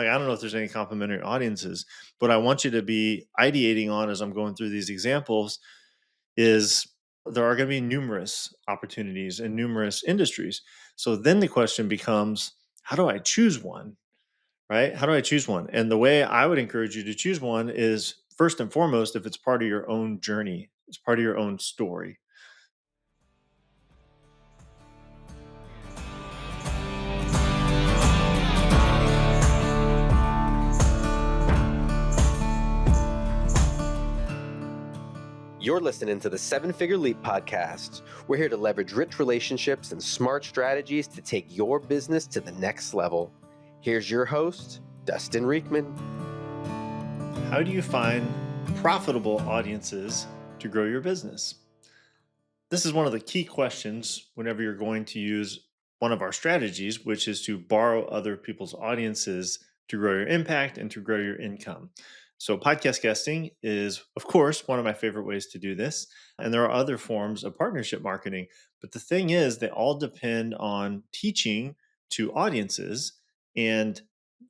Like, I don't know if there's any complementary audiences, but I want you to be ideating on as I'm going through these examples is there are going to be numerous opportunities in numerous industries. So then the question becomes, how do I choose one? Right? How do I choose one? And the way I would encourage you to choose one is first and foremost, if it's part of your own journey, it's part of your own story. You're listening to the Seven Figure Leap podcast. We're here to leverage rich relationships and smart strategies to take your business to the next level. Here's your host, Dustin Riekman. How do you find profitable audiences to grow your business? This is one of the key questions whenever you're going to use one of our strategies, which is to borrow other people's audiences to grow your impact and to grow your income. So, podcast guesting is, of course, one of my favorite ways to do this. And there are other forms of partnership marketing. But the thing is, they all depend on teaching to audiences. And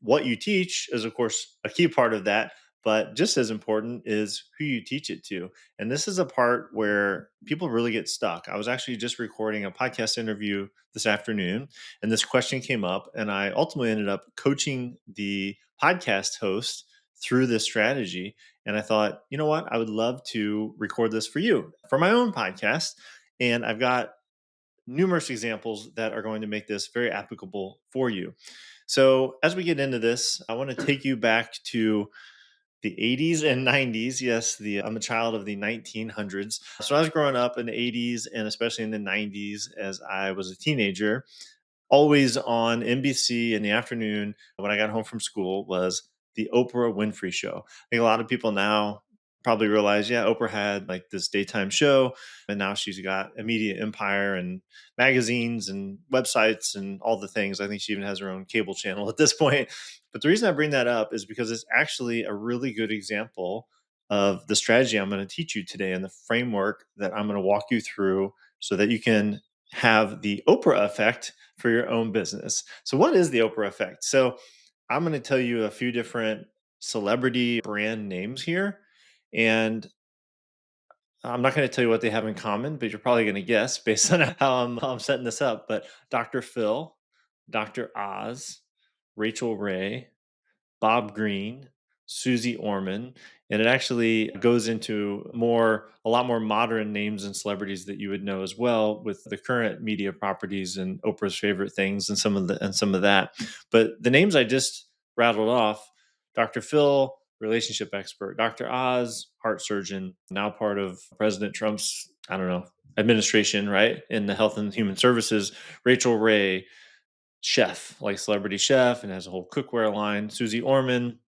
what you teach is, of course, a key part of that. But just as important is who you teach it to. And this is a part where people really get stuck. I was actually just recording a podcast interview this afternoon, and this question came up, and I ultimately ended up coaching the podcast host through this strategy. And I thought, you know what? I would love to record this for you for my own podcast. And I've got numerous examples that are going to make this very applicable for you. So, as we get into this, I want to take you back to the 80s and 90s. Yes, I'm a child of the 1900s. So I was growing up in the 80s and especially in the 90s as I was a teenager. Always on NBC in the afternoon when I got home from school was the Oprah Winfrey Show. I think a lot of people now probably realize, yeah, Oprah had like this daytime show, and now she's got a media empire and magazines and websites and all the things. I think she even has her own cable channel at this point. But the reason I bring that up is because it's actually a really good example of the strategy I'm going to teach you today and the framework that I'm going to walk you through so that you can have the Oprah effect for your own business. So, what is the Oprah effect? So, I'm going to tell you a few different celebrity brand names here. And I'm not going to tell you what they have in common, but you're probably going to guess based on how I'm setting this up. But Dr. Phil, Dr. Oz, Rachel Ray, Bob Green, Susie Orman, and it actually goes into a lot more modern names and celebrities that you would know as well with the current media properties and Oprah's favorite things and some of that. But the names I just rattled off, Dr. Phil, relationship expert, Dr. Oz, heart surgeon, now part of President Trump's, I don't know, administration, right? In the health and human services, Rachel Ray, chef, like celebrity chef, and has a whole cookware line. Susie Orman,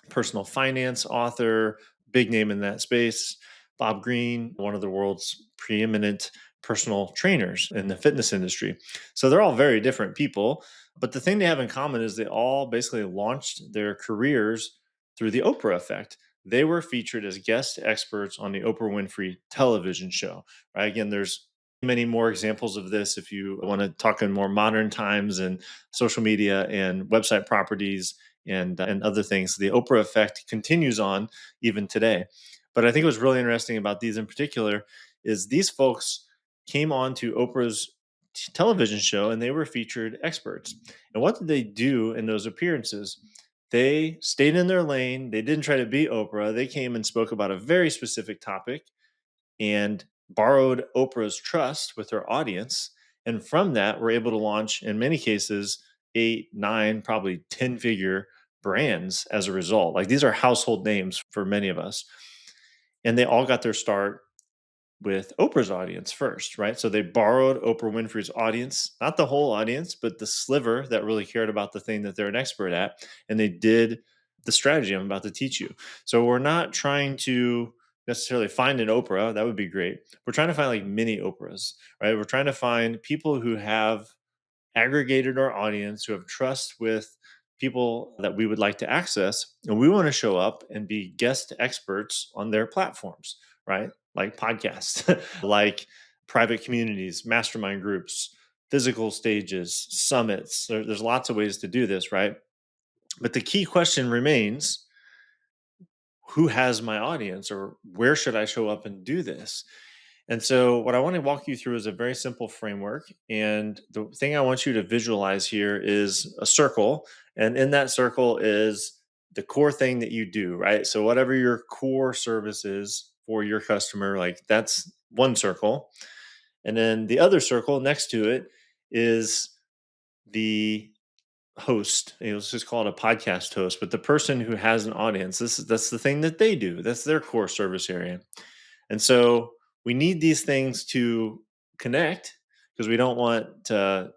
personal finance author, big name in that space. Bob Green, one of the world's preeminent personal trainers in the fitness industry. So they're all very different people. But the thing they have in common is they all basically launched their careers through the Oprah effect. They were featured as guest experts on the Oprah Winfrey television show. Right? Again, there's many more examples of this if you want to talk in more modern times and social media and website properties and other things. The Oprah effect continues on even today. But I think what's really interesting about these in particular is these folks came on to Oprah's television show and they were featured experts. And what did they do in those appearances? They stayed in their lane. They didn't try to be Oprah. They came and spoke about a very specific topic and borrowed Oprah's trust with her audience. And from that, we're able to launch, in many cases, 8, 9, probably 10-figure brands as a result. Like these are household names for many of us. And they all got their start with Oprah's audience first, right? So they borrowed Oprah Winfrey's audience, not the whole audience, but the sliver that really cared about the thing that they're an expert at. And they did the strategy I'm about to teach you. So we're not trying to necessarily find an Oprah. That would be great. We're trying to find like mini Oprahs, right? We're trying to find people who have aggregated our audience, who have trust with people that we would like to access. And we want to show up and be guest experts on their platforms, right? Like podcasts, like private communities, mastermind groups, physical stages, summits. There's lots of ways to do this, right? But the key question remains, who has my audience, or where should I show up and do this? And so, what I want to walk you through is a very simple framework. And the thing I want you to visualize here is a circle. And in that circle is the core thing that you do, right? So, whatever your core service is for your customer, like that's one circle. And then the other circle next to it is the host. Let's just call it a podcast host, but the person who has an audience. That's the thing that they do. That's their core service area. And so we need these things to connect, because we don't want to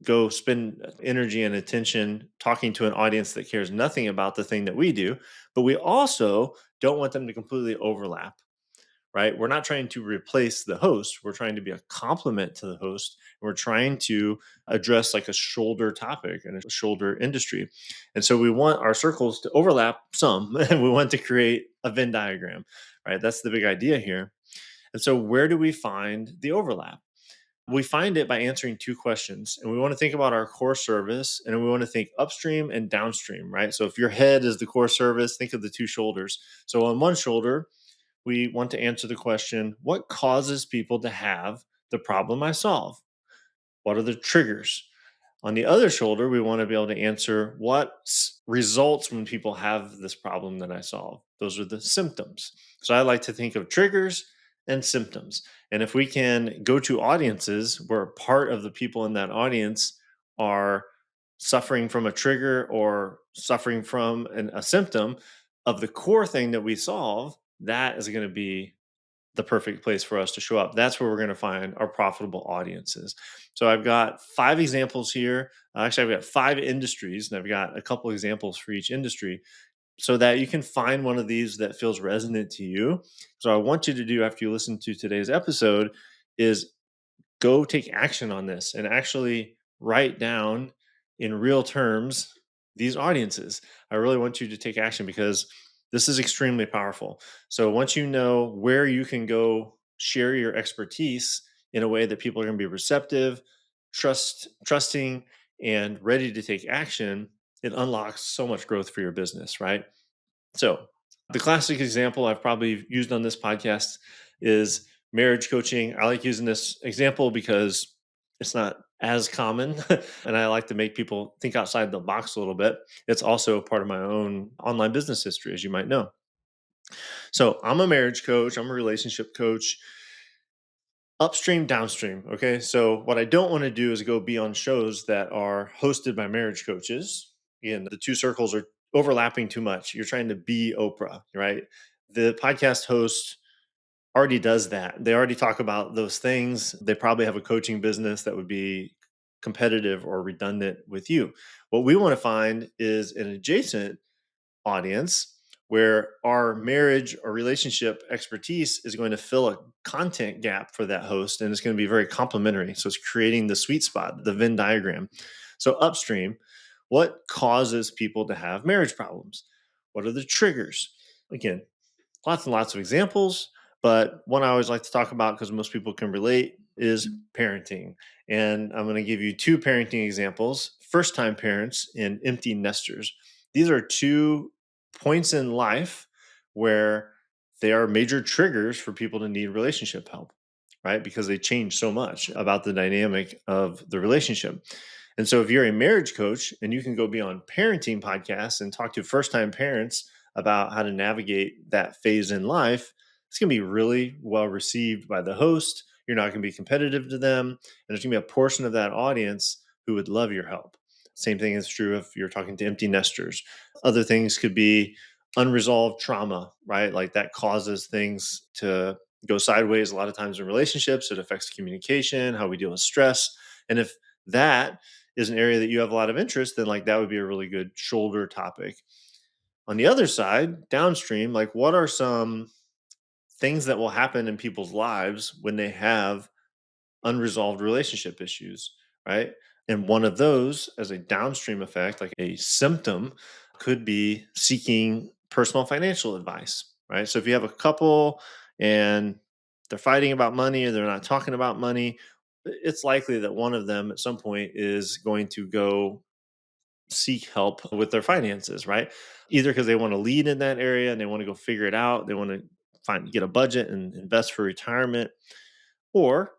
go spend energy and attention talking to an audience that cares nothing about the thing that we do. But we also don't want them to completely overlap, right? We're not trying to replace the host. We're trying to be a complement to the host. We're trying to address like a shoulder topic and a shoulder industry. And so we want our circles to overlap some, and we want to create a Venn diagram, right? That's the big idea here. And so where do we find the overlap? We find it by answering two questions. And we want to think about our core service, and we want to think upstream and downstream, right? So if your head is the core service, think of the two shoulders. So on one shoulder, we want to answer the question, what causes people to have the problem I solve? What are the triggers? On the other shoulder, we want to be able to answer what results when people have this problem that I solve. Those are the symptoms. So I like to think of triggers and symptoms. And if we can go to audiences where part of the people in that audience are suffering from a trigger or suffering from a symptom of the core thing that we solve, that is going to be the perfect place for us to show up. That's where we're going to find our profitable audiences. So I've got five examples here. Actually, I've got five industries, and I've got a couple examples for each industry so that you can find one of these that feels resonant to you. So I want you to do, after you listen to today's episode, is go take action on this and actually write down in real terms these audiences. I really want you to take action, because this is extremely powerful. So once you know where you can go share your expertise in a way that people are going to be receptive, trusting, and ready to take action, it unlocks so much growth for your business, right? So, the classic example I've probably used on this podcast is marriage coaching. I like using this example because it's not as common, and I like to make people think outside the box a little bit. It's also part of my own online business history, as you might know. So, I'm a marriage coach, I'm a relationship coach, upstream, downstream. Okay. So, what I don't want to do is go be on shows that are hosted by marriage coaches. And the two circles are overlapping too much. You're trying to be Oprah, right? The podcast host already does that. They already talk about those things. They probably have a coaching business that would be competitive or redundant with you. What we want to find is an adjacent audience where our marriage or relationship expertise is going to fill a content gap for that host, and it's going to be very complementary. So it's creating the sweet spot, the Venn diagram. So upstream, what causes people to have marriage problems? What are the triggers? Again, lots and lots of examples, but one I always like to talk about because most people can relate is parenting. And I'm going to give you two parenting examples: first time parents and empty nesters. These are two points in life where they are major triggers for people to need relationship help, right? Because they change so much about the dynamic of the relationship. And so, if you're a marriage coach and you can go be on parenting podcasts and talk to first time parents about how to navigate that phase in life, it's going to be really well received by the host. You're not going to be competitive to them. And there's going to be a portion of that audience who would love your help. Same thing is true if you're talking to empty nesters. Other things could be unresolved trauma, right? Like that causes things to go sideways a lot of times in relationships. It affects communication, how we deal with stress. And if that is an area that you have a lot of interest, then like that would be a really good shoulder topic. On the other side, downstream, like what are some things that will happen in people's lives when they have unresolved relationship issues, right? And one of those, as a downstream effect, like a symptom, could be seeking personal financial advice, right? So if you have a couple and they're fighting about money or they're not talking about money, it's likely that one of them at some point is going to go seek help with their finances, right? Either because they want to lead in that area and they want to go figure it out, they want to get a budget and invest for retirement, or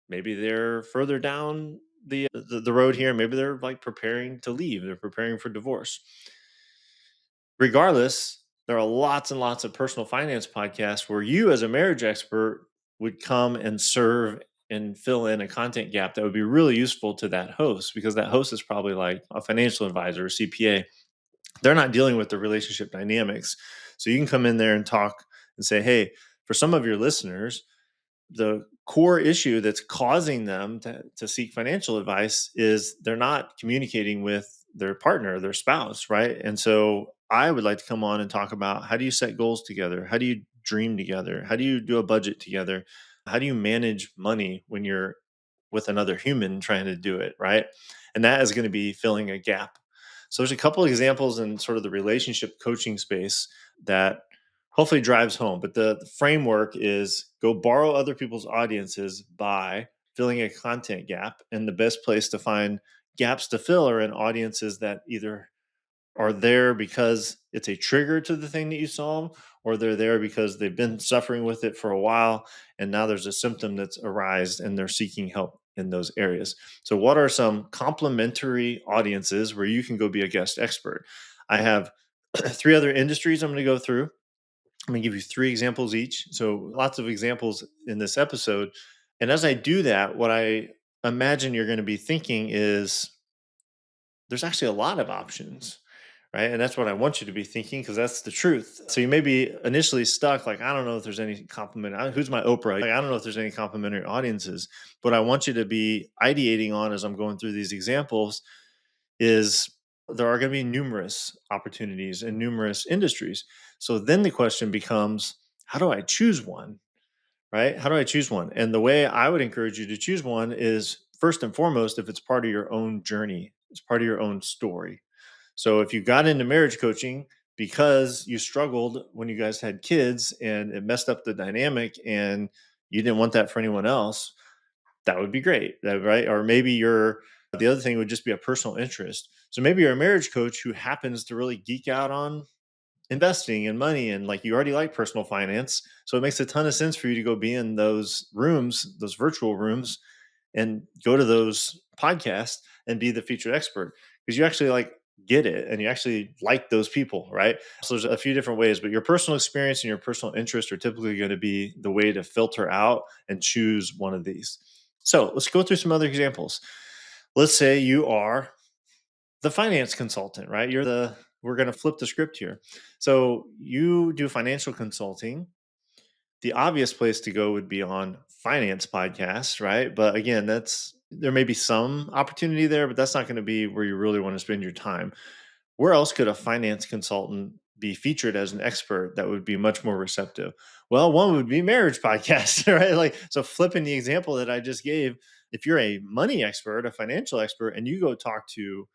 maybe they're further down the road here. Maybe they're like preparing to leave, they're preparing for divorce. Regardless, there are lots and lots of personal finance podcasts where you, as a marriage expert, would come and serve and fill in a content gap that would be really useful to that host, because that host is probably like a financial advisor or CPA. They're not dealing with the relationship dynamics. So you can come in there and talk and say, hey, for some of your listeners, the core issue that's causing them to seek financial advice is they're not communicating with their partner, their spouse, right? And so I would like to come on and talk about, how do you set goals together? How do you dream together? How do you do a budget together? How do you manage money when you're with another human trying to do it, right? And that is going to be filling a gap. So there's a couple examples in sort of the relationship coaching space that hopefully drives home. But the framework is go borrow other people's audiences by filling a content gap. And the best place to find gaps to fill are in audiences that either are there because it's a trigger to the thing that you solve, or they're there because they've been suffering with it for a while and now there's a symptom that's arised and they're seeking help in those areas. So what are some complementary audiences where you can go be a guest expert? I have three other industries I'm going to go through. I'm going to give you three examples each. So lots of examples in this episode. And as I do that, what I imagine you're going to be thinking is there's actually a lot of options, right? And that's what I want you to be thinking, because that's the truth. So you may be initially stuck, like, I don't know if there's any who's my Oprah? Like, I don't know if there's any complimentary audiences. But I want you to be ideating on, as I'm going through these examples, is there are going to be numerous opportunities in numerous industries. So then the question becomes, how do I choose one? Right? How do I choose one? And the way I would encourage you to choose one is, first and foremost, if it's part of your own journey, it's part of your own story. So if you got into marriage coaching because you struggled when you guys had kids and it messed up the dynamic and you didn't want that for anyone else, that would be great, right? Or maybe the other thing would just be a personal interest. So maybe you're a marriage coach who happens to really geek out on investing and money, and like you already like personal finance, so it makes a ton of sense for you to go be in those rooms, those virtual rooms, and go to those podcasts and be the featured expert, because you actually like get it and you actually like those people, right? So there's a few different ways, but your personal experience and your personal interest are typically going to be the way to filter out and choose one of these. So let's go through some other examples. Let's say you are the finance consultant, right? We're going to flip the script here. So you do financial consulting. The obvious place to go would be on finance podcasts, right? But again, there may be some opportunity there, but that's not going to be where you really want to spend your time. Where else could a finance consultant be featured as an expert that would be much more receptive? Well, one would be marriage podcasts, right? Like, so flipping the example that I just gave, if you're a money expert, a financial expert, and you go talk to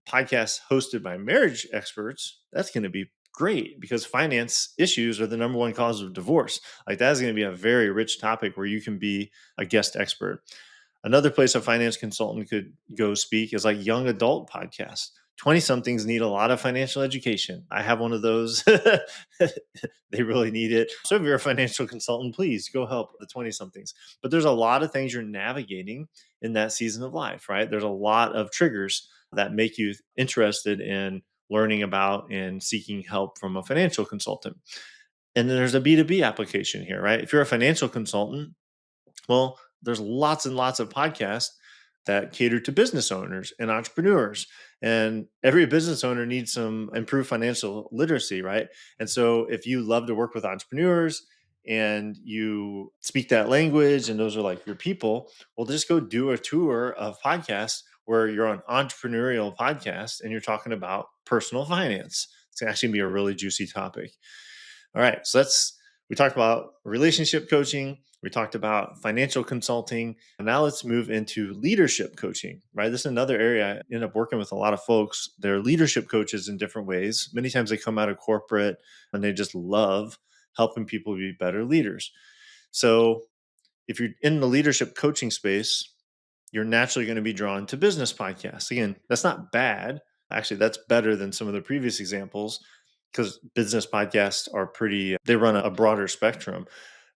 podcasts hosted by marriage experts, that's going to be great, because finance issues are the number one cause of divorce. Like, that's going to be a very rich topic where you can be a guest expert. Another place a finance consultant could go speak is like young adult podcasts. 20 somethings need a lot of financial education. I have one of those. They really need it. So if you're a financial consultant, please go help the 20 somethings. But there's a lot of things you're navigating in that season of life, right? There's a lot of triggers that make you interested in learning about and seeking help from a financial consultant. And then there's a B2B application here, right? If you're a financial consultant, well, there's lots and lots of podcasts that cater to business owners and entrepreneurs. And every business owner needs some improved financial literacy, right? And so if you love to work with entrepreneurs and you speak that language and those are like your people, well, just go do a tour of podcasts where you're on entrepreneurial podcast and you're talking about personal finance. It's actually gonna be a really juicy topic. All right. So we talked about relationship coaching. We talked about financial consulting. Now let's move into leadership coaching, right? This is another area I end up working with a lot of folks. They're leadership coaches in different ways. Many times they come out of corporate and they just love helping people be better leaders. So if you're in the leadership coaching space, you're naturally going to be drawn to business podcasts. Again, that's not bad. Actually, that's better than some of the previous examples because business podcasts are they run a broader spectrum.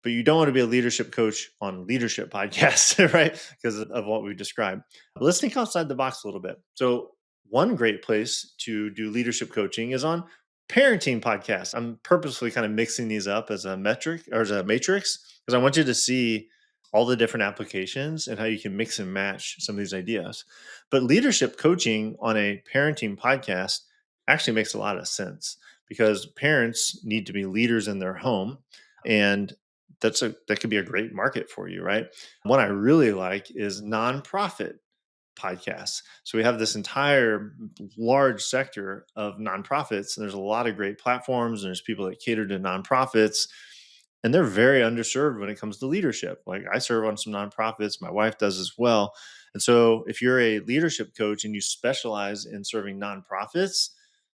But you don't want to be a leadership coach on leadership podcasts, right? Because of what we described. But let's think outside the box a little bit. So, one great place to do leadership coaching is on parenting podcasts. I'm purposely kind of mixing these up as a metric or as a matrix because I want you to see all the different applications and how you can mix and match some of these ideas. But leadership coaching on a parenting podcast actually makes a lot of sense because parents need to be leaders in their home, and that could be a great market for you, right? One I really like is nonprofit podcasts. So we have this entire large sector of nonprofits, and there's a lot of great platforms, and there's people that cater to nonprofits, and they're very underserved when it comes to leadership. Like I serve on some nonprofits, my wife does as well. And so if you're a leadership coach and you specialize in serving nonprofits,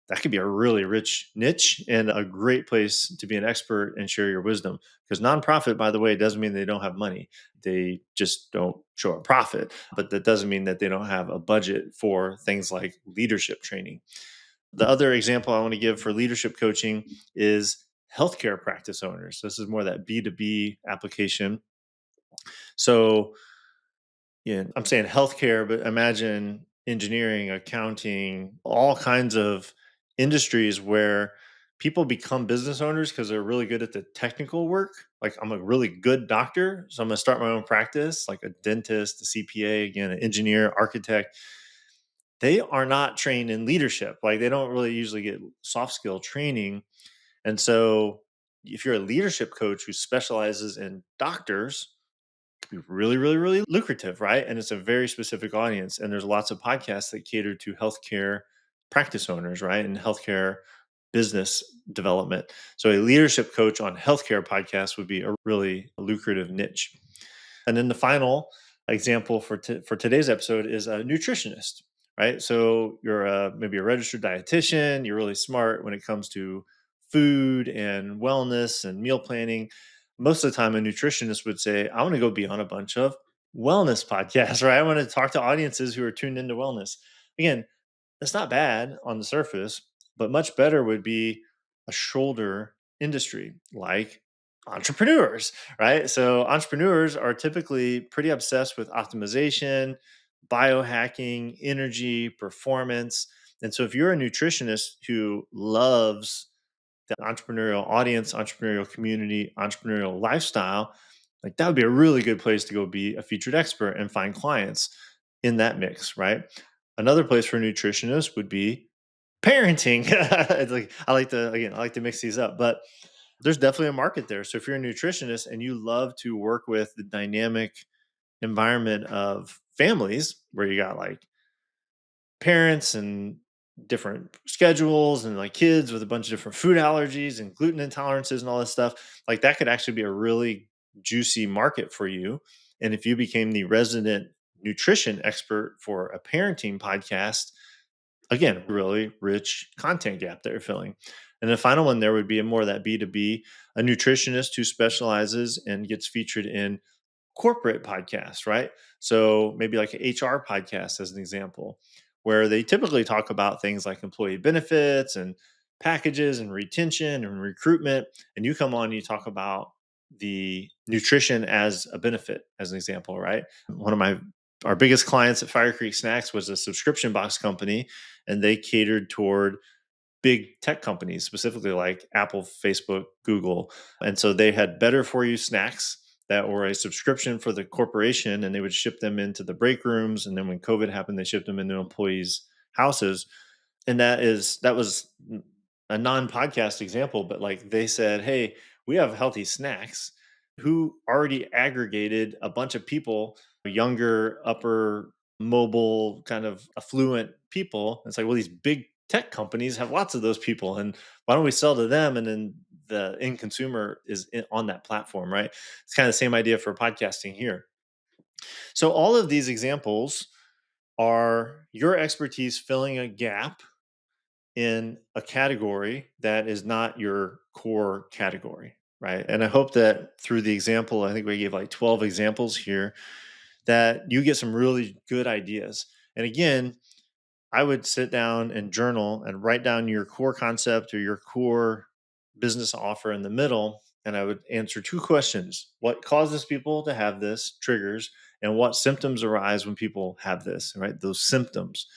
that could be a really rich niche and a great place to be an expert and share your wisdom. Because nonprofit, by the way, doesn't mean they don't have money. They just don't show a profit. But that doesn't mean that they don't have a budget for things like leadership training. The other example I want to give for leadership coaching is healthcare practice owners. This is more that B2B application. So, yeah, I'm saying healthcare, but imagine engineering, accounting, all kinds of industries where people become business owners because they're really good at the technical work. Like I'm a really good doctor, so I'm going to start my own practice, like a dentist, a CPA, again, an engineer, architect. They are not trained in leadership. Like they don't really usually get soft skill training. And so if you're a leadership coach who specializes in doctors, be really, really, really lucrative, right? And it's a very specific audience. And there's lots of podcasts that cater to healthcare practice owners, right? And healthcare business development. So a leadership coach on healthcare podcast would be a really lucrative niche. And then the final example for today's episode is a nutritionist, right? So you're maybe a registered dietitian. You're really smart when it comes to food and wellness and meal planning. Most of the time, a nutritionist would say, "I want to go be on a bunch of wellness podcasts, right? I want to talk to audiences who are tuned into wellness." Again, it's not bad on the surface, but much better would be a shoulder industry like entrepreneurs, right? So entrepreneurs are typically pretty obsessed with optimization, biohacking, energy, performance. And so if you're a nutritionist who loves the entrepreneurial audience, entrepreneurial community, entrepreneurial lifestyle, like that would be a really good place to go be a featured expert and find clients in that mix, right? Another place for nutritionists would be parenting. It's like I like to mix these up, but there's definitely a market there. So if you're a nutritionist and you love to work with the dynamic environment of families where you got like parents and different schedules and like kids with a bunch of different food allergies and gluten intolerances and all this stuff, like that could actually be a really juicy market for you. And if you became the resident nutrition expert for a parenting podcast, again, really rich content gap that you're filling. And the final one there would be a more of that B2B, a nutritionist who specializes and gets featured in corporate podcasts, right? So maybe like an HR podcast as an example, where they typically talk about things like employee benefits and packages and retention and recruitment. And you come on and you talk about the nutrition as a benefit, as an example, right? One of my our biggest clients at Fire Creek Snacks was a subscription box company, and they catered toward big tech companies, specifically like Apple, Facebook, Google. And so they had better for you snacks that were a subscription for the corporation, and they would ship them into the break rooms. And then when COVID happened, they shipped them into employees' houses. And that was a non-podcast example, but like they said, hey, we have healthy snacks who already aggregated a bunch of people, younger, upper mobile, kind of affluent people. It's like, well, these big tech companies have lots of those people. And why don't we sell to them? And then the end consumer is on that platform, right? It's kind of the same idea for podcasting here. So all of these examples are your expertise filling a gap in a category that is not your core category, right? And I hope that through the example, I think we gave like 12 examples here, that you get some really good ideas. And again, I would sit down and journal and write down your core concept or your core business offer in the middle. And I would answer two questions: what causes people to have this, triggers, and what symptoms arise when people have this, right? Those symptoms.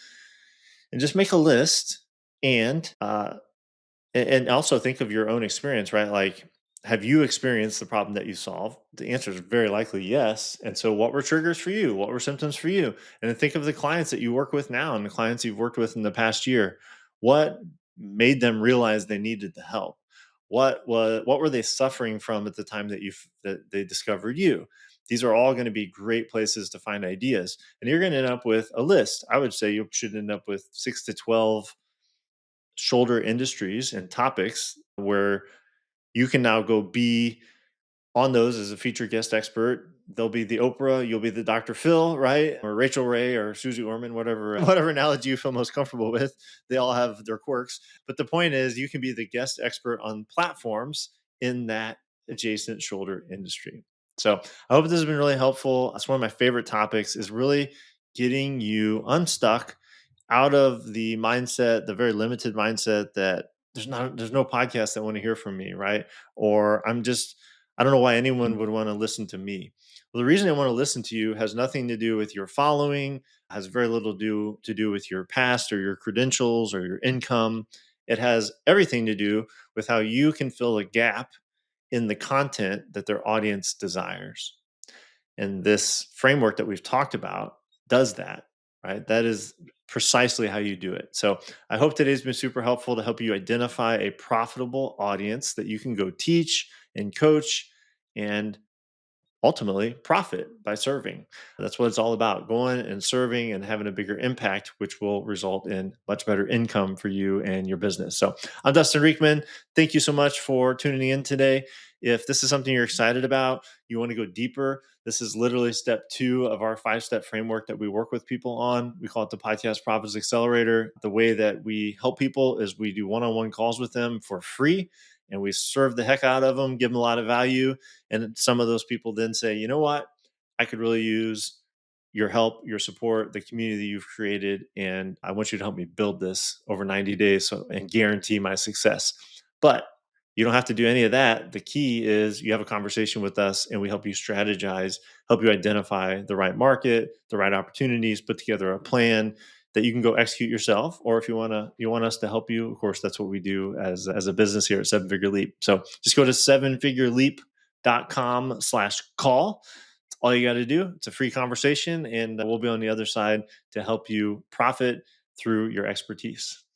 And just make a list and also think of your own experience, right? Like, have you experienced the problem that you solve? The answer is very likely yes. And so, what were triggers for you? What were symptoms for you? And then think of the clients that you work with now and the clients you've worked with in the past year. What made them realize they needed the help? What were they suffering from at the time that they discovered you? These are all going to be great places to find ideas, and you're going to end up with a list. I would say you should end up with 6 to 12 shoulder industries and topics where you can now go be on those as a featured guest expert. They'll be the Oprah, you'll be the Dr. Phil, right? Or Rachel Ray or Susie Orman, whatever whatever analogy you feel most comfortable with. They all have their quirks. But the point is you can be the guest expert on platforms in that adjacent shoulder industry. So I hope this has been really helpful. That's one of my favorite topics, is really getting you unstuck out of the mindset, the very limited mindset that there's no podcast that want to hear from me, right? Or I don't know why anyone would want to listen to me. Well, the reason they want to listen to you has nothing to do with your following, has very little to do with your past or your credentials or your income. It has everything to do with how you can fill a gap in the content that their audience desires. And this framework that we've talked about does that, right? That is precisely how you do it. So I hope today's been super helpful to help you identify a profitable audience that you can go teach and coach and ultimately profit by serving. That's what it's all about: going and serving and having a bigger impact, which will result in much better income for you and your business. So I'm Dustin Riekman. Thank you so much for tuning in today. If this is something you're excited about, you want to go deeper, this is literally step 2 of our 5-step framework that we work with people on. We call it the Podcast Profits Accelerator. The way that we help people is we do one-on-one calls with them for free, and we serve the heck out of them, give them a lot of value. And some of those people then say, you know what? I could really use your help, your support, the community you've created. And I want you to help me build this over 90 days and guarantee my success. But you don't have to do any of that. The key is you have a conversation with us and we help you strategize, help you identify the right market, the right opportunities, put together a plan that you can go execute yourself. Or if you want us to help you, of course, that's what we do as a business here at Seven Figure Leap. So just go to sevenfigureleap.com/call. That's all you got to do. It's a free conversation, and we'll be on the other side to help you profit through your expertise.